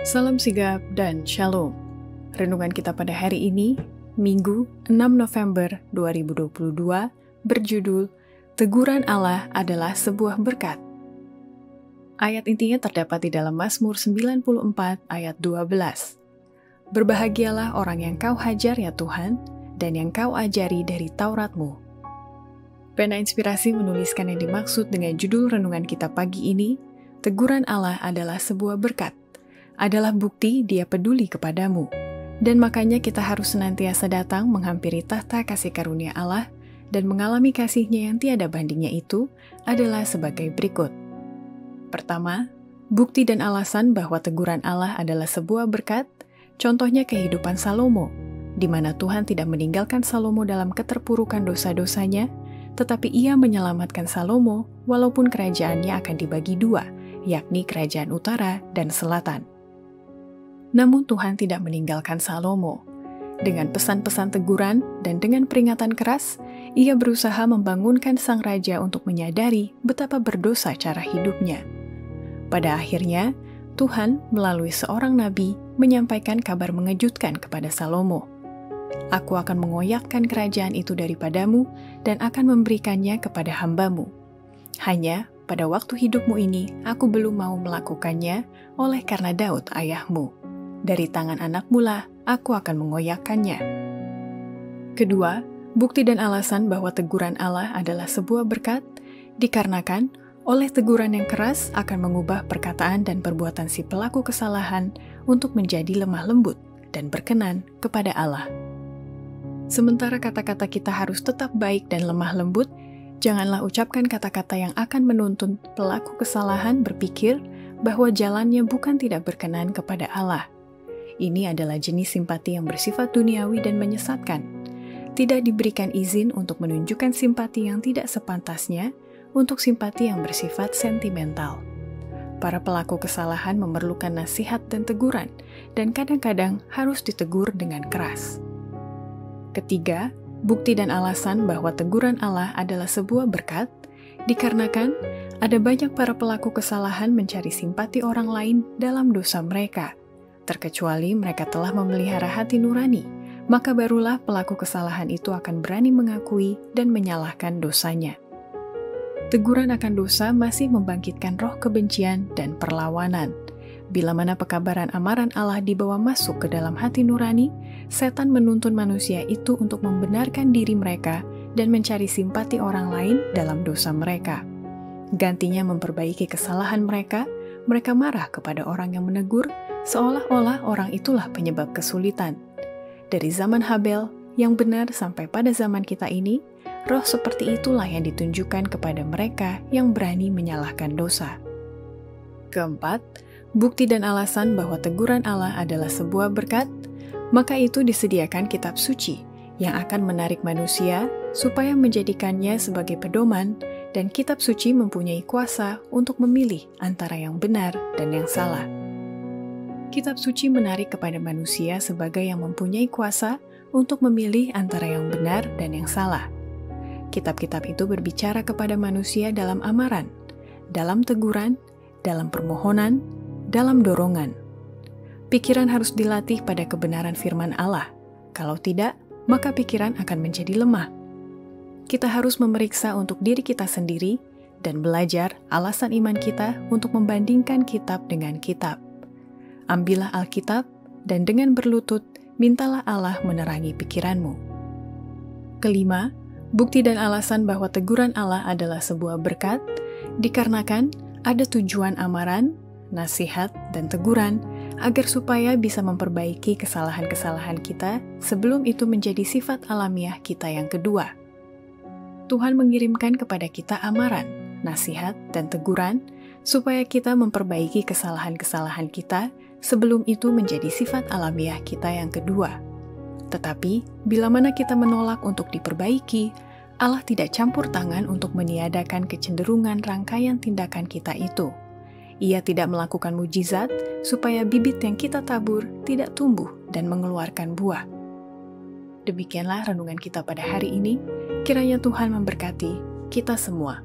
Salam sigap dan shalom. Renungan kita pada hari ini, Minggu 6 November 2022, berjudul Teguran Allah adalah sebuah berkat. Ayat intinya terdapat di dalam Mazmur 94 ayat 12. Berbahagialah orang yang kau hajar ya Tuhan, dan yang kau ajari dari Taurat-Mu. Pena Inspirasi menuliskan yang dimaksud dengan judul renungan kita pagi ini, Teguran Allah adalah sebuah berkat, adalah bukti Dia peduli kepadamu. Dan makanya kita harus senantiasa datang menghampiri tahta kasih karunia Allah dan mengalami kasih-Nya yang tiada bandingnya itu adalah sebagai berikut. Pertama, bukti dan alasan bahwa teguran Allah adalah sebuah berkat, contohnya kehidupan Salomo, di mana Tuhan tidak meninggalkan Salomo dalam keterpurukan dosa-dosanya, tetapi Ia menyelamatkan Salomo walaupun kerajaannya akan dibagi dua, yakni kerajaan utara dan selatan. Namun Tuhan tidak meninggalkan Salomo. Dengan pesan-pesan teguran dan dengan peringatan keras, Ia berusaha membangunkan sang raja untuk menyadari betapa berdosa cara hidupnya. Pada akhirnya, Tuhan melalui seorang nabi menyampaikan kabar mengejutkan kepada Salomo. Aku akan mengoyakkan kerajaan itu daripadamu dan akan memberikannya kepada hambamu. Hanya pada waktu hidupmu ini, aku belum mau melakukannya oleh karena Daud ayahmu. Dari tangan anakmu lah, aku akan mengoyakkannya. Kedua, bukti dan alasan bahwa teguran Allah adalah sebuah berkat, dikarenakan oleh teguran yang keras akan mengubah perkataan dan perbuatan si pelaku kesalahan untuk menjadi lemah lembut dan berkenan kepada Allah. Sementara kata-kata kita harus tetap baik dan lemah lembut, janganlah ucapkan kata-kata yang akan menuntun pelaku kesalahan berpikir bahwa jalannya bukan tidak berkenan kepada Allah. Ini adalah jenis simpati yang bersifat duniawi dan menyesatkan. Tidak diberikan izin untuk menunjukkan simpati yang tidak sepantasnya untuk simpati yang bersifat sentimental. Para pelaku kesalahan memerlukan nasihat dan teguran, dan kadang-kadang harus ditegur dengan keras. Ketiga, bukti dan alasan bahwa teguran Allah adalah sebuah berkat, dikarenakan ada banyak para pelaku kesalahan mencari simpati orang lain dalam dosa mereka. Terkecuali mereka telah memelihara hati nurani, maka barulah pelaku kesalahan itu akan berani mengakui dan menyalahkan dosanya. Teguran akan dosa masih membangkitkan roh kebencian dan perlawanan. Bila mana pekabaran amaran Allah dibawa masuk ke dalam hati nurani, setan menuntun manusia itu untuk membenarkan diri mereka dan mencari simpati orang lain dalam dosa mereka. Gantinya memperbaiki kesalahan mereka marah kepada orang yang menegur, seolah-olah orang itulah penyebab kesulitan. Dari zaman Habel yang benar sampai pada zaman kita ini, roh seperti itulah yang ditunjukkan kepada mereka yang berani menyalahkan dosa. Keempat, bukti dan alasan bahwa teguran Allah adalah sebuah berkat, maka itu disediakan kitab suci yang akan menarik manusia supaya menjadikannya sebagai pedoman, dan kitab suci mempunyai kuasa untuk memilih antara yang benar dan yang salah. Kitab suci menarik kepada manusia sebagai yang mempunyai kuasa untuk memilih antara yang benar dan yang salah. Kitab-kitab itu berbicara kepada manusia dalam amaran, dalam teguran, dalam permohonan, dalam dorongan. Pikiran harus dilatih pada kebenaran firman Allah. Kalau tidak, maka pikiran akan menjadi lemah. Kita harus memeriksa untuk diri kita sendiri dan belajar alasan iman kita untuk membandingkan kitab dengan kitab. Ambillah Alkitab dan dengan berlutut, mintalah Allah menerangi pikiranmu. Kelima, bukti dan alasan bahwa teguran Allah adalah sebuah berkat, dikarenakan ada tujuan amaran, nasihat, dan teguran agar supaya bisa memperbaiki kesalahan-kesalahan kita sebelum itu menjadi sifat alamiah kita yang kedua. Tuhan mengirimkan kepada kita amaran, nasihat, dan teguran supaya kita memperbaiki kesalahan-kesalahan kita sebelum itu menjadi sifat alamiah kita yang kedua. Tetapi, bila mana kita menolak untuk diperbaiki, Allah tidak campur tangan untuk meniadakan kecenderungan rangkaian tindakan kita itu. Ia tidak melakukan mujizat supaya bibit yang kita tabur tidak tumbuh dan mengeluarkan buah. Demikianlah renungan kita pada hari ini. Kiranya Tuhan memberkati kita semua.